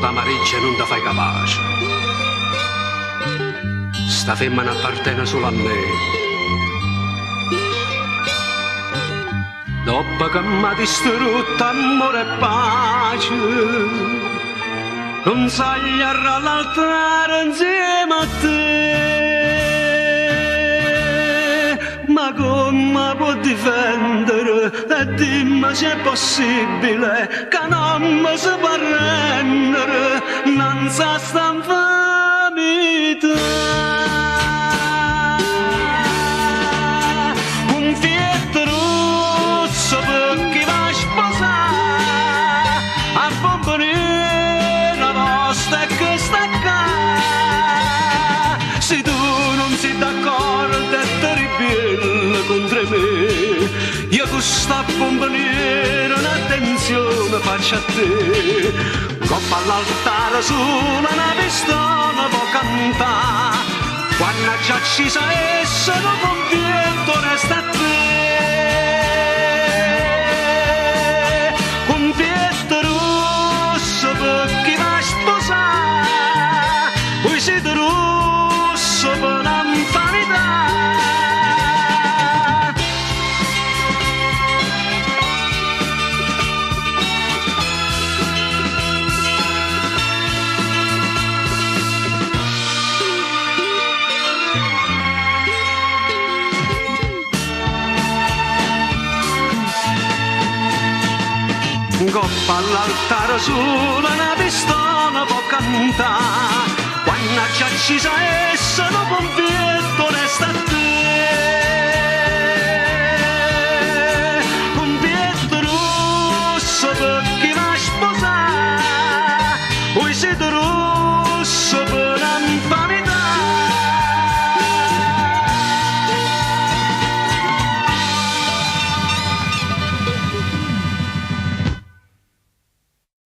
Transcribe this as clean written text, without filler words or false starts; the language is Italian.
t'amareggia e non ti fai capace. Sta femmina appartiene solo a me. Dopo che m'ha distrutto amore e pace, non sai all'altare insieme a te. Ma come può difendere e dimmi se è possibile che non mi si può rendere non sa sta infamità. Un fietto rosso per chi va a sposare a bombolire la vostra e che sta qua. Se tu non sei d'accordo è terribile contro me, io questa bomboniera un'attenzione faccio a te. Coppa all'altare sulla una pistola può cantare, quando già ci sa essa non conviento resta a te. Conviento rosso per chi va a sposare, voi siete rosso per l'infanità. Coppa all'altare sulla una pistola può cantare, quando già ci sa essa dopo un vietto resta a te.